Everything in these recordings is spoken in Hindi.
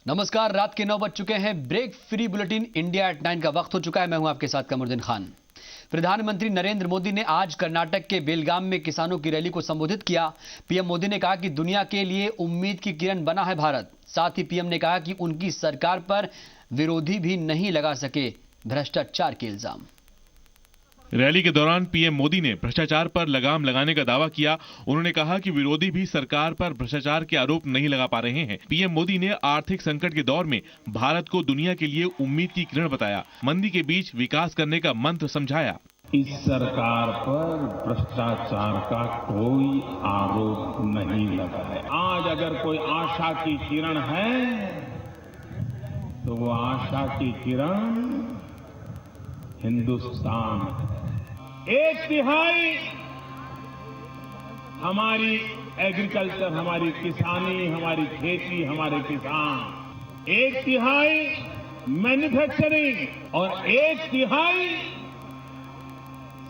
नमस्कार, रात के 9 बज चुके हैं। Break free bulletin India at 9 का वक्त हो चुका है। मैं हूं आपके साथ कमरुद्दीन खान। प्रधानमंत्री नरेंद्र मोदी ने आज कर्नाटक के बेलगाम में किसानों की रैली को संबोधित किया। पीएम मोदी ने कहा कि दुनिया के लिए उम्मीद की किरण बना है भारत। साथ ही पीएम ने कहा कि उनकी सरकार पर विरोधी भी नहीं लगा सके भ्रष्टाचार के इल्जाम। रैली के दौरान पीएम मोदी ने भ्रष्टाचार पर लगाम लगाने का दावा किया। उन्होंने कहा कि विरोधी भी सरकार पर भ्रष्टाचार के आरोप नहीं लगा पा रहे हैं। पीएम मोदी ने आर्थिक संकट के दौर में भारत को दुनिया के लिए उम्मीद की किरण बताया। मंदी के बीच विकास करने का मंत्र समझाया। इस सरकार पर भ्रष्टाचार का कोई आरोप नहीं लगा है। आज अगर कोई आशा की किरण है तो वो आशा की किरण हिंदुस्तान है। 1/3 हमारी एग्रीकल्चर, हमारी किसानी, हमारी खेती, हमारे किसान, 1/3 मैन्युफैक्चरिंग और 1/3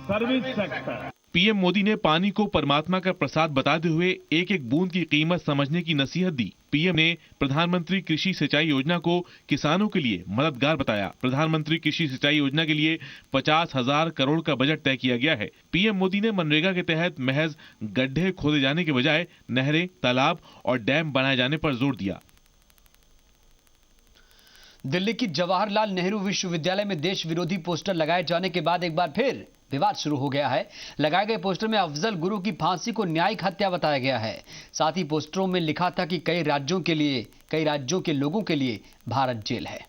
सर्विस सेक्टर। पीएम मोदी ने पानी को परमात्मा का प्रसाद बताते हुए एक एक बूंद की कीमत समझने की नसीहत दी। पीएम ने प्रधानमंत्री कृषि सिंचाई योजना को किसानों के लिए मददगार बताया। प्रधानमंत्री कृषि सिंचाई योजना के लिए 50,000 करोड़ का बजट तय किया गया है। पीएम मोदी ने मनरेगा के तहत महज गड्ढे खोदे जाने के बजाय नहरें, तालाब और डैम बनाए जाने पर जोर दिया। दिल्ली की जवाहरलाल नेहरू विश्वविद्यालय में देश विरोधी पोस्टर लगाए जाने के बाद एक बार फिर विवाद शुरू हो गया है। लगाए गए पोस्टर में अफजल गुरु की फांसी को न्यायिक हत्या बताया गया है। साथ ही पोस्टरों में लिखा था कि कई राज्यों के लोगों के लिए भारत जेल है।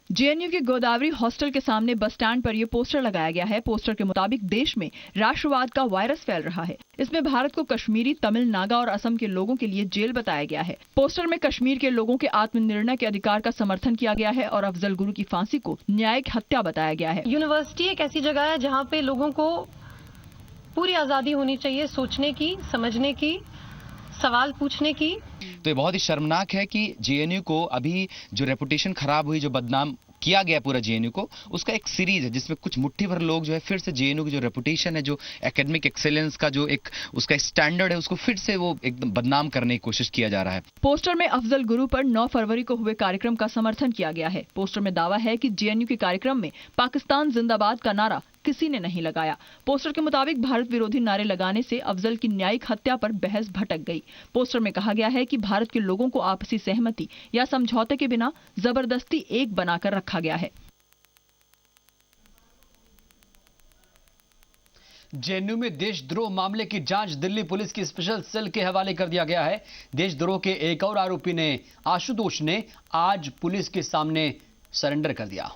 जेएनयू के गोदावरी हॉस्टल के सामने बस स्टैंड पर यह पोस्टर लगाया गया है। पोस्टर के मुताबिक देश में राष्ट्रवाद का वायरस फैल रहा है। इसमें भारत को कश्मीरी, तमिल, नागा और असम के लोगों के लिए जेल बताया गया है। पोस्टर में कश्मीर के लोगों के आत्मनिर्णय के अधिकार का समर्थन किया गया है और अफजल गुरु की फांसी को न्यायिक हत्या बताया गया है। यूनिवर्सिटी एक ऐसी जगह है जहाँ पे लोगों को पूरी आजादी होनी चाहिए, सोचने की, समझने की, सवाल पूछने की। तो ये बहुत ही शर्मनाक है कि जेएनयू को अभी जो रेपुटेशन खराब हुई, जो बदनाम किया गया पूरा जेएनयू को, उसका एक सीरीज है जिसमें कुछ मुट्ठी भर लोग जो है फिर से जेएनयू की जो रेपुटेशन है, जो एकेडमिक एक्सेलेंस का जो एक उसका स्टैंडर्ड है, उसको फिर से वो एकदम बदनाम करने की कोशिश किया जा रहा है। पोस्टर में अफजल गुरु पर 9 फरवरी को हुए कार्यक्रम का समर्थन किया गया है। पोस्टर में दावा है कि जेएनयू के कार्यक्रम में पाकिस्तान जिंदाबाद का नारा किसी ने नहीं लगाया। पोस्टर के मुताबिक भारत विरोधी नारे लगाने से अफजल की न्यायिक हत्या पर बहस भटक गई। पोस्टर में कहा गया है कि भारत के लोगों को आपसी सहमति या समझौते के बिना जबरदस्ती एक बनाकर रखा गया है। जेएनयू में देशद्रोह मामले की जांच दिल्ली पुलिस की स्पेशल सेल के हवाले कर दिया गया है। देशद्रोह के एक और आरोपी ने आशुतोष ने आज पुलिस के सामने सरेंडर कर दिया।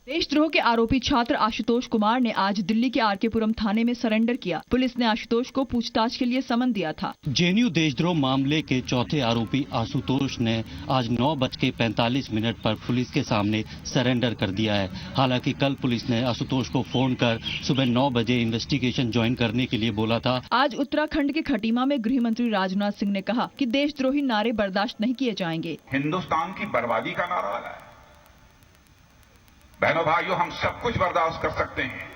देशद्रोह के आरोपी छात्र आशुतोष कुमार ने आज दिल्ली के आरकेपुरम थाने में सरेंडर किया। पुलिस ने आशुतोष को पूछताछ के लिए समन दिया था। जेएनयू देशद्रोह मामले के चौथे आरोपी आशुतोष ने आज 9:45 पर पुलिस के सामने सरेंडर कर दिया है। हालांकि कल पुलिस ने आशुतोष को फोन कर सुबह 9 बजे इन्वेस्टिगेशन ज्वाइन करने के लिए बोला था। आज उत्तराखंड के खटीमा में गृह मंत्री राजनाथ सिंह ने कहा कि देशद्रोही नारे बर्दाश्त नहीं किए जाएंगे। हिंदुस्तान की बर्बादी का नारा लगा है। बहनों भाइयों, हम सब कुछ बर्दाश्त कर सकते हैं,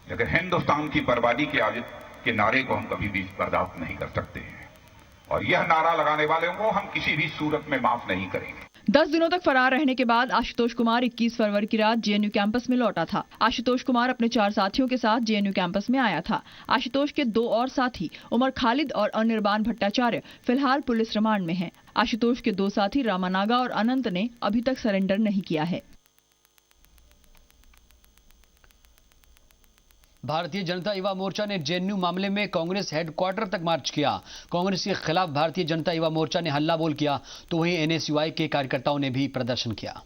लेकिन हिंदुस्तान की बर्बादी के नारे को हम कभी भी बर्दाश्त नहीं कर सकते हैं और यह नारा लगाने वालों को हम किसी भी सूरत में माफ नहीं करेंगे। 10 दिनों तक फरार रहने के बाद आशुतोष कुमार 21 फरवरी की रात जेएनयू कैंपस में लौटा था। आशुतोष कुमार अपने 4 साथियों के साथ जेएनयू कैंपस में आया था। आशुतोष के 2 और साथी उमर खालिद और अनिर्बान भट्टाचार्य फिलहाल पुलिस रिमांड में हैं। आशुतोष के 2 साथी रामानागा और अनंत ने अभी तक सरेंडर नहीं किया है। भारतीय जनता युवा मोर्चा ने जेएनयू मामले में कांग्रेस हेडक्वार्टर तक मार्च किया। कांग्रेस के खिलाफ भारतीय जनता युवा मोर्चा ने हल्ला बोल किया, तो वहीं एनएसयूआई के कार्यकर्ताओं ने भी प्रदर्शन किया।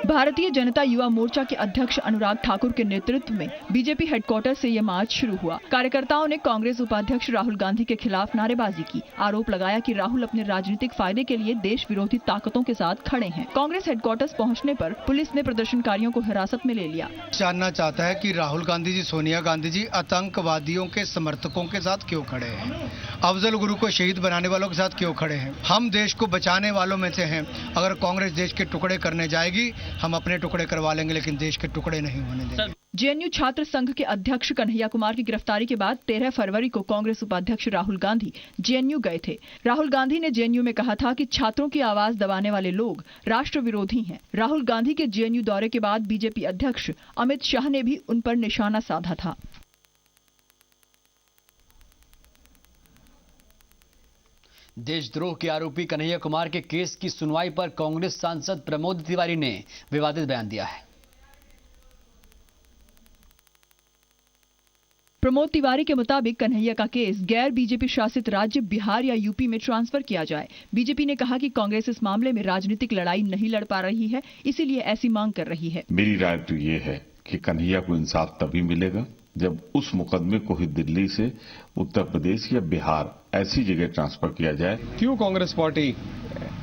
भारतीय जनता युवा मोर्चा के अध्यक्ष अनुराग ठाकुर के नेतृत्व में बीजेपी हेडक्वार्टर से यह मार्च शुरू हुआ। कार्यकर्ताओं ने कांग्रेस उपाध्यक्ष राहुल गांधी के खिलाफ नारेबाजी की। आरोप लगाया कि राहुल अपने राजनीतिक फायदे के लिए देश विरोधी ताकतों के साथ खड़े हैं। कांग्रेस हेडक्वार्टर पहुंचने पर पुलिस ने प्रदर्शनकारियों को हिरासत में ले लिया। जानना चाहता है कि राहुल गांधी जी, सोनिया गांधी जी आतंकवादियों के समर्थकों के साथ क्यों खड़े हैं, अफजल गुरु को शहीद बनाने वालों के साथ क्यों खड़े हैं। हम देश को बचाने वालों में से हैं। अगर कांग्रेस देश के टुकड़े करने जाएगी, हम अपने टुकड़े करवा लेंगे, लेकिन देश के टुकड़े नहीं होने देंगे। जेएनयू छात्र संघ के अध्यक्ष कन्हैया कुमार की गिरफ्तारी के बाद 13 फरवरी को कांग्रेस उपाध्यक्ष राहुल गांधी जेएनयू गए थे। राहुल गांधी ने जेएनयू में कहा था कि छात्रों की आवाज दबाने वाले लोग राष्ट्र विरोधी हैं। राहुल गांधी के जेएनयू दौरे के बाद बीजेपी अध्यक्ष अमित शाह ने भी उन पर निशाना साधा था। देशद्रोह के आरोपी कन्हैया कुमार के केस की सुनवाई पर कांग्रेस सांसद प्रमोद तिवारी ने विवादित बयान दिया है। प्रमोद तिवारी के मुताबिक कन्हैया का केस गैर बीजेपी शासित राज्य बिहार या यूपी में ट्रांसफर किया जाए। बीजेपी ने कहा कि कांग्रेस इस मामले में राजनीतिक लड़ाई नहीं लड़ पा रही है, इसीलिए ऐसी मांग कर रही है। मेरी राय तो ये है कि कन्हैया को इंसाफ तभी मिलेगा जब उस मुकदमे को ही दिल्ली से उत्तर प्रदेश या बिहार ऐसी जगह ट्रांसफर किया जाए। क्यों कांग्रेस पार्टी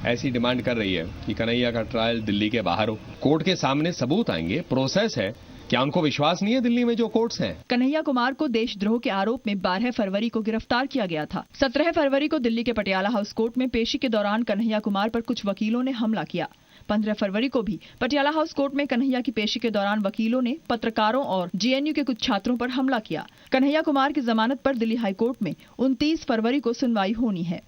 ऐसी डिमांड कर रही है कि कन्हैया का ट्रायल दिल्ली के बाहर हो? कोर्ट के सामने सबूत आएंगे, प्रोसेस है। क्या उनको विश्वास नहीं है दिल्ली में जो कोर्ट्स हैं? कन्हैया कुमार को देशद्रोह के आरोप में 12 फरवरी को गिरफ्तार किया गया था। 17 फरवरी को दिल्ली के पटियाला हाउस कोर्ट में पेशी के दौरान कन्हैया कुमार पर कुछ वकीलों ने हमला किया। 15 फरवरी को भी पटियाला हाउस कोर्ट में कन्हैया की पेशी के दौरान वकीलों ने पत्रकारों और जेएनयू के कुछ छात्रों पर हमला किया। कन्हैया कुमार की जमानत पर दिल्ली हाईकोर्ट में 29 फरवरी को सुनवाई होनी है।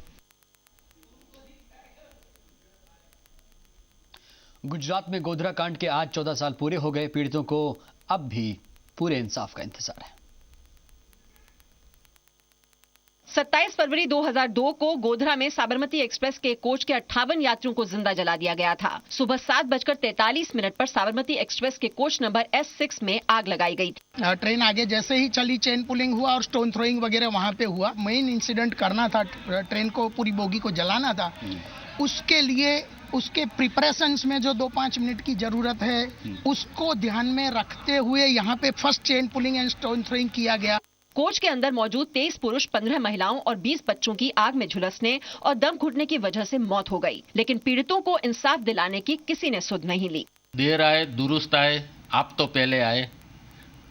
गुजरात में गोधरा कांड के आज 14 साल पूरे हो गए। पीड़ितों को अब भी पूरे इंसाफ का इंतजार है। 27 फरवरी 2002 को गोधरा में साबरमती एक्सप्रेस के कोच के 58 यात्रियों को जिंदा जला दिया गया था। सुबह 7:43 पर साबरमती एक्सप्रेस के कोच नंबर S6 में आग लगाई गई थी। ट्रेन आगे जैसे ही चली, चेन पुलिंग हुआ और स्टोन थ्रोइंग वगैरह वहां पे हुआ। मेन इंसिडेंट करना था, ट्रेन को पूरी बोगी को जलाना था। उसके लिए उसके प्रिपरेशंस में जो 2-5 मिनट की जरूरत है, उसको ध्यान में रखते हुए यहाँ पे first chain pulling and stone throwing किया गया। कोच के अंदर मौजूद 23 पुरुष, 15 महिलाओं और 20 बच्चों की आग में झुलसने और दम घुटने की वजह से मौत हो गई। लेकिन पीड़ितों को इंसाफ दिलाने की किसी ने सुध नहीं ली। देर आए दुरुस्त आए, आप तो पहले आए,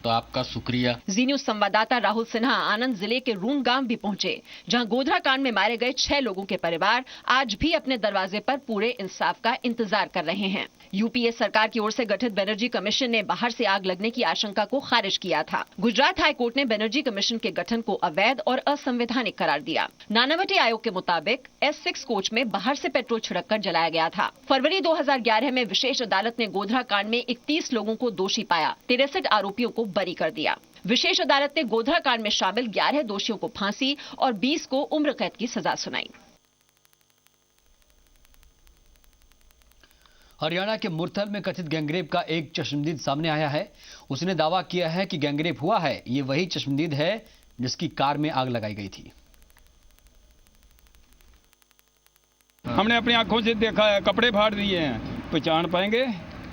तो आपका शुक्रिया। जी न्यूज संवाददाता राहुल सिन्हा आनंद जिले के रून गांव भी पहुंचे, जहां गोधरा कांड में मारे गए 6 लोगों के परिवार आज भी अपने दरवाजे पर पूरे इंसाफ का इंतजार कर रहे हैं। यूपीए सरकार की ओर से गठित बनर्जी कमीशन ने बाहर से आग लगने की आशंका को खारिज किया था। गुजरात हाई कोर्ट ने बनर्जी कमीशन के गठन को अवैध और असंवैधानिक करार दिया। नानावटी आयोग के मुताबिक S6 कोच में बाहर से पेट्रोल छिड़ककर जलाया गया था। फरवरी 2011 में विशेष अदालत ने गोधरा कांड में 31 लोगों को दोषी पाया, 63 आरोपियों को बरी कर दिया। विशेष अदालत ने गोधरा कांड में शामिल 11 दोषियों को फांसी और 20 को उम्र कैद की सजा सुनाई। हरियाणा के मुरथल में कथित गैंगरेप का एक चश्मदीद सामने आया है। उसने दावा किया है कि गैंगरेप हुआ है। ये वही चश्मदीद है जिसकी कार में आग लगाई गई थी। हमने अपनी आंखों से देखा है, कपड़े फाड़ दिए हैं। पहचान पाएंगे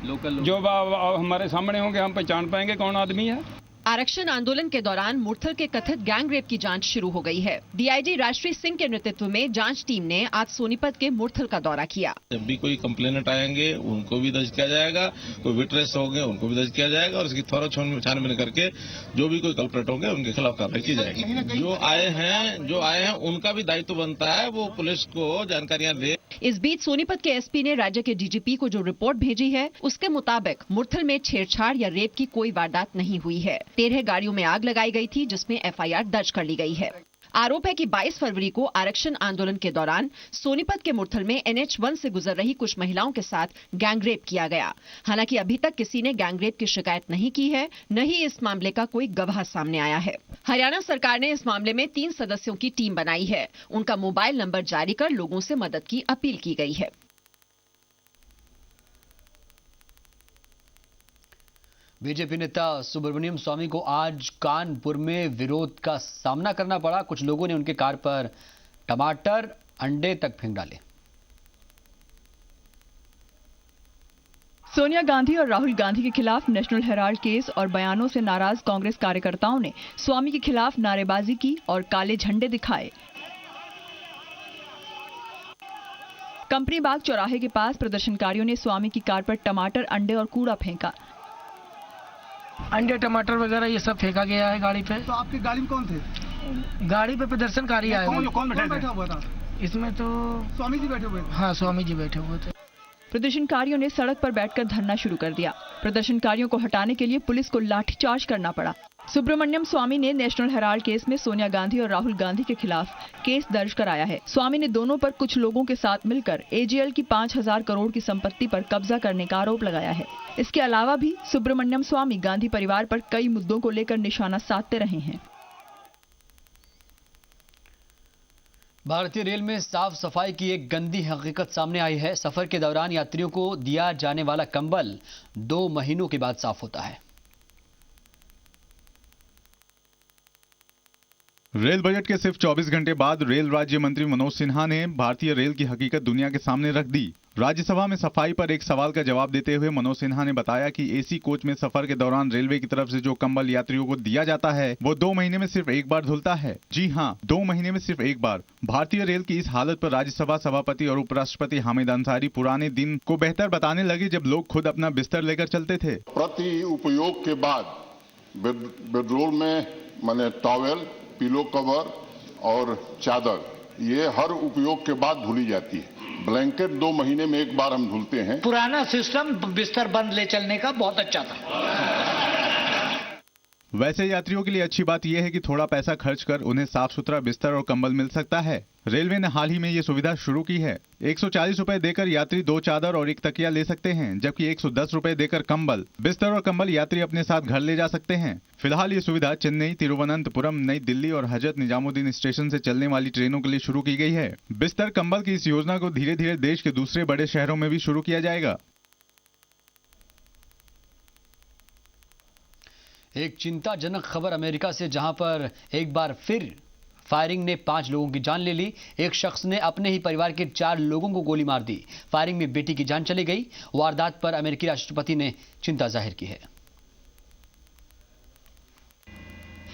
लोकल जो हमारे सामने होंगे, हम पहचान पाएंगे कौन आदमी है। आरक्षण आंदोलन के दौरान मुरथल के कथित गैंगरेप की जांच शुरू हो गई है। डीआईजी राजश्री सिंह के नेतृत्व में जांच टीम ने आज सोनीपत के मुरथल का दौरा किया। जब भी कोई कंप्लेनेंट आएंगे उनको भी दर्ज किया जाएगा, कोई विटनेस होंगे उनको भी दर्ज किया जाएगा और इसकी थोड़ा छानबीन करके जो भी कोई कल्प्रेट होंगे उनके खिलाफ कार्रवाई की जाएगी। जो आए हैं उनका भी दायित्व बनता है वो पुलिस को जानकारियां दे। इस बीच सोनीपत के एसपी ने राज्य के डीजीपी को जो रिपोर्ट भेजी है उसके मुताबिक मुरथल में छेड़छाड़ या रेप की कोई वारदात नहीं हुई है। 13 गाड़ियों में आग लगाई गई थी, जिसमें एफआईआर दर्ज कर ली गई है। आरोप है कि 22 फरवरी को आरक्षण आंदोलन के दौरान सोनीपत के मुरथल में NH1 से गुजर रही कुछ महिलाओं के साथ गैंगरेप किया गया। हालांकि अभी तक किसी ने गैंगरेप की शिकायत नहीं की है, न ही इस मामले का कोई गवाह सामने आया है। हरियाणा सरकार ने इस मामले में 3 सदस्यों की टीम बनाई है। उनका मोबाइल नंबर जारी कर लोगों से मदद की अपील की गई है। बीजेपी नेता सुब्रमण्यम स्वामी को आज कानपुर में विरोध का सामना करना पड़ा। कुछ लोगों ने उनके कार पर टमाटर, अंडे तक फेंक डाले। सोनिया गांधी और राहुल गांधी के खिलाफ नेशनल हेराल्ड केस और बयानों से नाराज कांग्रेस कार्यकर्ताओं ने स्वामी के खिलाफ नारेबाजी की और काले झंडे दिखाए। कंपनी बाग चौराहे के पास प्रदर्शनकारियों ने स्वामी की कार पर टमाटर, अंडे और कूड़ा फेंका। अंडे, टमाटर वगैरह ये सब फेंका गया है गाड़ी पे। तो आपकी गाड़ी में कौन थे? गाड़ी पे प्रदर्शनकारी आए। कौन बैठा हुआ था? इसमें तो स्वामी जी बैठे हुए थे। हाँ, स्वामी जी बैठे हुए थे। प्रदर्शनकारियों ने सड़क पर बैठकर धरना शुरू कर दिया। प्रदर्शनकारियों को हटाने के लिए पुलिस को लाठीचार्ज करना पड़ा। सुब्रमण्यम स्वामी ने नेशनल हेराल्ड केस में सोनिया गांधी और राहुल गांधी के खिलाफ केस दर्ज कराया है। स्वामी ने दोनों पर कुछ लोगों के साथ मिलकर एजीएल की 5,000 करोड़ की संपत्ति पर कब्जा करने का आरोप लगाया है। इसके अलावा भी सुब्रमण्यम स्वामी गांधी परिवार पर कई मुद्दों को लेकर निशाना साधते रहे हैं। भारतीय रेल में साफ सफाई की एक गंदी हकीकत सामने आई है। सफर के दौरान यात्रियों को दिया जाने वाला कंबल 2 महीनों के बाद साफ होता है। रेल बजट के सिर्फ 24 घंटे बाद रेल राज्य मंत्री मनोज सिन्हा ने भारतीय रेल की हकीकत दुनिया के सामने रख दी। राज्यसभा में सफाई पर एक सवाल का जवाब देते हुए मनोज सिन्हा ने बताया कि एसी कोच में सफर के दौरान रेलवे की तरफ से जो कंबल यात्रियों को दिया जाता है वो 2 महीने में सिर्फ एक बार धुलता है। जी हाँ, 2 महीने में सिर्फ एक बार। भारतीय रेल की इस हालत पर राज्यसभा सभापति और उपराष्ट्रपति हामिद अंसारी पुराने दिन को बेहतर बताने लगे जब लोग खुद अपना बिस्तर लेकर चलते थे। प्रति उपयोग के बाद बेडरोल में माने टॉवेल, पिलो कवर और चादर ये हर उपयोग के बाद धुली जाती है। ब्लैंकेट 2 महीने में एक बार हम धुलते हैं। पुराना सिस्टम बिस्तर बंद ले चलने का बहुत अच्छा था। वैसे यात्रियों के लिए अच्छी बात यह है कि थोड़ा पैसा खर्च कर उन्हें साफ सुथरा बिस्तर और कंबल मिल सकता है। रेलवे ने हाल ही में ये सुविधा शुरू की है। 140 रुपए देकर यात्री 2 चादर और 1 तकिया ले सकते हैं, जबकि 110 रुपए देकर कंबल, बिस्तर और कंबल यात्री अपने साथ घर ले जा सकते हैं। फिलहाल ये सुविधा चेन्नई, तिरुवनंतपुरम, नई दिल्ली और हजरत निजामुद्दीन स्टेशन से चलने वाली ट्रेनों के लिए शुरू की गई है। बिस्तर कंबल की इस योजना को धीरे धीरे देश के दूसरे बड़े शहरों में भी शुरू किया जाएगा। एक चिंताजनक खबर अमेरिका से, जहां पर एक बार फिर फायरिंग ने 5 लोगों की जान ले ली। एक शख्स ने अपने ही परिवार के 4 लोगों को गोली मार दी। फायरिंग में बेटी की जान चली गई। वारदात पर अमेरिकी राष्ट्रपति ने चिंता जाहिर की है।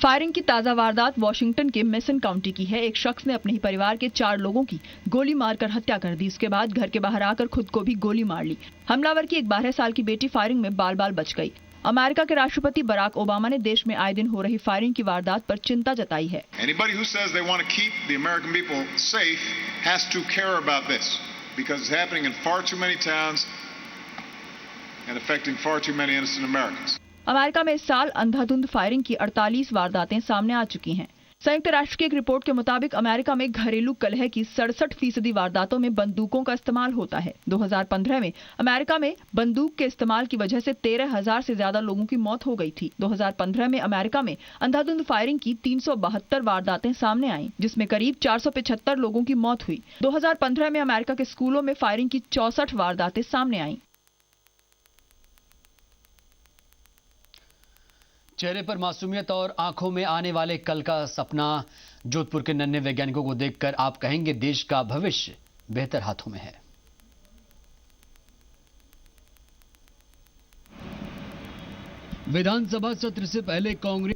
फायरिंग की ताजा वारदात वॉशिंगटन के मेसन काउंटी की है। एक शख्स ने अपने ही परिवार के 4 लोगों की गोली मारकर हत्या कर दी। उसके बाद घर के बाहर आकर खुद को भी गोली मार ली। हमलावर की एक 12 साल की बेटी फायरिंग में बाल बाल बच गई। अमेरिका के राष्ट्रपति बराक ओबामा ने देश में आए दिन हो रही फायरिंग की वारदात पर चिंता जताई है। Anybody who says they want to keep the American people safe has to care about this because it's happening in far too many towns and affecting far too many innocent Americans. America में इस साल अंधाधुंध फायरिंग की 48 वारदातें सामने आ चुकी हैं। संयुक्त राष्ट्र की एक रिपोर्ट के मुताबिक अमेरिका में घरेलू कलह की 67% वारदातों में बंदूकों का इस्तेमाल होता है। 2015 में अमेरिका में बंदूक के इस्तेमाल की वजह से 13,000 से ज्यादा लोगों की मौत हो गई थी। 2015 में अमेरिका में अंधाधुंध फायरिंग की 372 वारदातें सामने आईं, जिसमें करीब 475 लोगों की मौत हुई। 2015 में अमेरिका के स्कूलों में फायरिंग की 64 वारदातें सामने आईं। चेहरे पर मासूमियत और आंखों में आने वाले कल का सपना। जोधपुर के नन्हे वैज्ञानिकों को देखकर आप कहेंगे देश का भविष्य बेहतर हाथों में है। विधानसभा सत्र से पहले कांग्रेस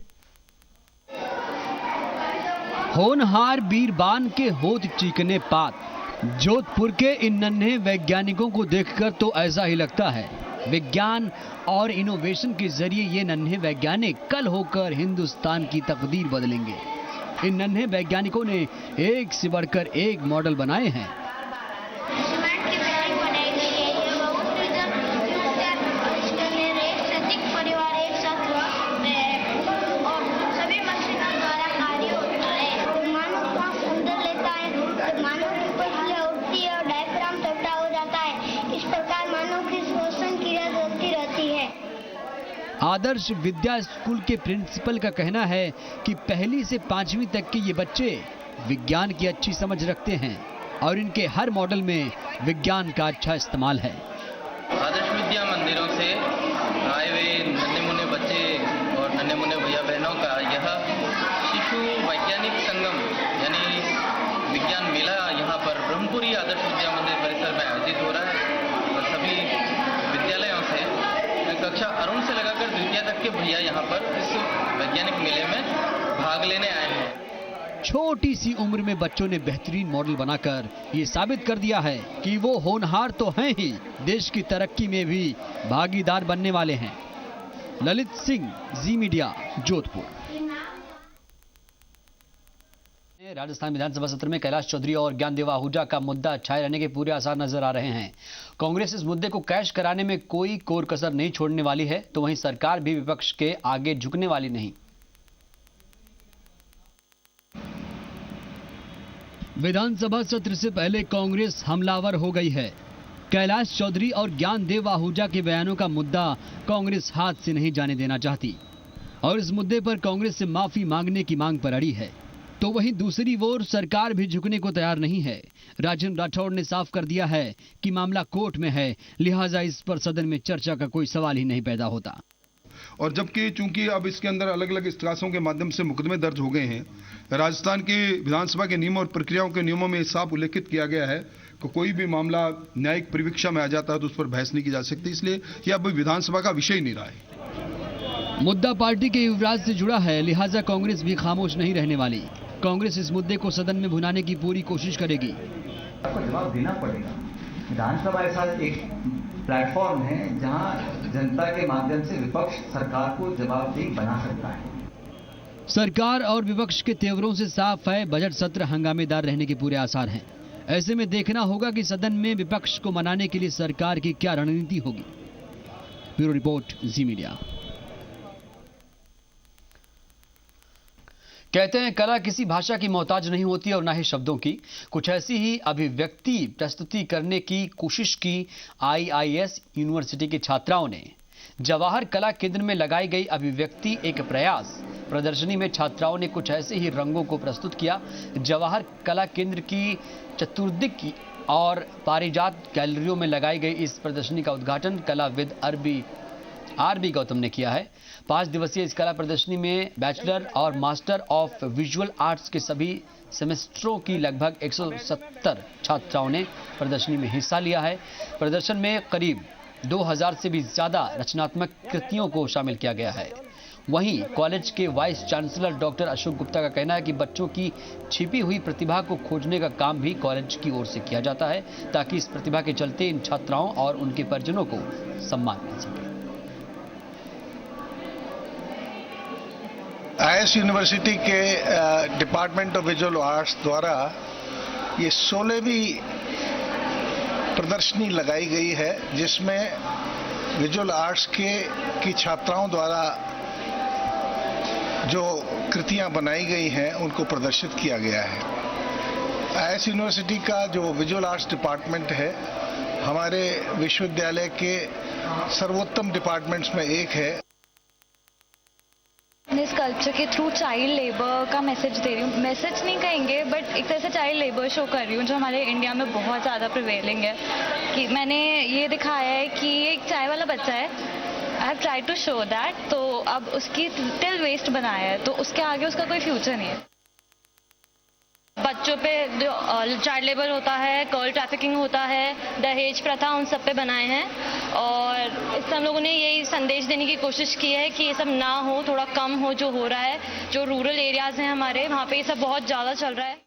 होनहार बीरबान के होठ चीकने पात। जोधपुर के इन नन्हे वैज्ञानिकों को देखकर तो ऐसा ही लगता है विज्ञान और इनोवेशन के जरिए ये नन्हे वैज्ञानिक कल होकर हिंदुस्तान की तकदीर बदलेंगे। इन नन्हे वैज्ञानिकों ने एक से बढ़कर एक मॉडल बनाए हैं। आदर्श विद्या स्कूल के प्रिंसिपल का कहना है कि 1ली से 5वीं तक के ये बच्चे विज्ञान की अच्छी समझ रखते हैं और इनके हर मॉडल में विज्ञान का अच्छा इस्तेमाल है। आदर्श विद्या मंदिरों से आए हुए नन्हे मुन्ने बच्चे और नन्हे मुन्ने भैया बहनों का यह शिशु वैज्ञानिक संगम यानी विज्ञान मेला यहाँ पर ब्रह्मपुरी आदर्श विद्या मंदिर परिसर में आयोजित हो रहा है और सभी विद्यालयों से कक्षा अरुण से लगाकर द्वितीय तक के भैया यहाँ पर इस वैज्ञानिक मेले में भाग लेने आए हैं। छोटी सी उम्र में बच्चों ने बेहतरीन मॉडल बनाकर ये साबित कर दिया है कि वो होनहार तो हैं ही, देश की तरक्की में भी भागीदार बनने वाले हैं। ललित सिंह, जी मीडिया, जोधपुर। राजस्थान विधानसभा सत्र में कैलाश चौधरी और ज्ञानदेव आहूजा का मुद्दा छाए रहने के पूरे आसार नजर आ रहे हैं। कांग्रेस इस मुद्दे को कैश कराने में कोई कोर कसर नहीं छोड़ने वाली है, तो वहीं सरकार भी विपक्ष के आगे झुकने वाली नहीं। विधानसभा सत्र से पहले कांग्रेस हमलावर हो गई है। कैलाश चौधरी और ज्ञानदेव आहूजा के बयानों का मुद्दा कांग्रेस हाथ से नहीं जाने देना चाहती और इस मुद्दे पर कांग्रेस से माफी मांगने की मांग पर अड़ी है। तो वहीं दूसरी ओर सरकार भी झुकने को तैयार नहीं है। राजेंद्र राठौड़ ने साफ कर दिया है कि मामला कोर्ट में है, लिहाजा इस पर सदन में चर्चा का कोई सवाल ही नहीं पैदा होता। और जबकि चूंकि अब इसके अंदर अलग अलग इस्तरासों के माध्यम से मुकदमे दर्ज हो गए हैं, राजस्थान की विधानसभा के नियम और प्रक्रियाओं के नियमों में साफ उल्लेखित किया गया है कि कोई भी मामला न्यायिक परिवीक्षा में आ जाता है तो उस पर बहस नहीं की जा सकती, इसलिए यह अब विधानसभा का विषय नहीं रहा है। मुद्दा पार्टी के युवराज से जुड़ा है, लिहाजा कांग्रेस भी खामोश नहीं रहने वाली। कांग्रेस इस मुद्दे को सदन में भुनाने की पूरी कोशिश करेगी। आपको जवाब देना पड़ेगा। विधानसभा ऐसा एक प्लेटफॉर्म है जहां जनता के माध्यम से विपक्ष सरकार को जवाबदेही बना सकता है। सरकार और विपक्ष के तेवरों से साफ है, बजट सत्र हंगामेदार रहने के पूरे आसार हैं। ऐसे में देखना होगा कि सदन में विपक्ष को मनाने के लिए सरकार की क्या रणनीति होगी। ब्यूरो रिपोर्ट, जी मीडिया। कहते हैं कला किसी भाषा की मोहताज नहीं होती और ना ही शब्दों की। कुछ ऐसी ही अभिव्यक्ति प्रस्तुति करने की कोशिश की IIS यूनिवर्सिटी की छात्राओं ने। जवाहर कला केंद्र में लगाई गई अभिव्यक्ति एक प्रयास प्रदर्शनी में छात्राओं ने कुछ ऐसे ही रंगों को प्रस्तुत किया। जवाहर कला केंद्र की चतुर्दिक और पारिजात गैलरियों में लगाई गई इस प्रदर्शनी का उद्घाटन कलाविद आरबी गौतम ने किया है। 5 दिवसीय इस कला प्रदर्शनी में बैचलर और मास्टर ऑफ विजुअल आर्ट्स के सभी सेमेस्टरों की लगभग 170 छात्राओं ने प्रदर्शनी में हिस्सा लिया है। प्रदर्शन में करीब 2000 से भी ज्यादा रचनात्मक कृतियों को शामिल किया गया है। वहीं कॉलेज के vice chancellor doctor Ashok Gupta का कहना है कि बच्चों की छिपी हुई प्रतिभा को खोजने का काम भी कॉलेज की ओर से किया जाता है, ताकि इस प्रतिभा के चलते इन छात्राओं और उनके परिजनों को सम्मान मिल सके। IIS यूनिवर्सिटी के डिपार्टमेंट ऑफ विजुअल आर्ट्स द्वारा ये 16वीं प्रदर्शनी लगाई गई है, जिसमें विजुअल आर्ट्स की छात्राओं द्वारा जो कृतियां बनाई गई हैं उनको प्रदर्शित किया गया है। IIS यूनिवर्सिटी का जो विजुअल आर्ट्स डिपार्टमेंट है हमारे विश्वविद्यालय के सर्वोत्तम डिपार्टमेंट्स में एक है। इस कल्चर के थ्रू चाइल्ड लेबर का मैसेज दे रही हूँ। मैसेज नहीं कहेंगे बट एक तरह से चाइल्ड लेबर शो कर रही हूँ जो हमारे इंडिया में बहुत ज़्यादा प्रिवेलिंग है। कि मैंने ये दिखाया है कि ये एक चाय वाला बच्चा है, I have try to show that. तो अब उसकी टिल वेस्ट बनाया है तो उसके आगे उसका कोई फ्यूचर नहीं है। बच्चों पे जो चाइल्ड लेबर होता है, गर्ल ट्रैफिकिंग होता है, दहेज प्रथा, उन सब पे बनाए हैं। और इससे हम लोगों ने यही संदेश देने की कोशिश की है कि ये सब ना हो, थोड़ा कम हो जो हो रहा है। जो रूरल एरियाज हैं हमारे, वहाँ पे ये सब बहुत ज़्यादा चल रहा है।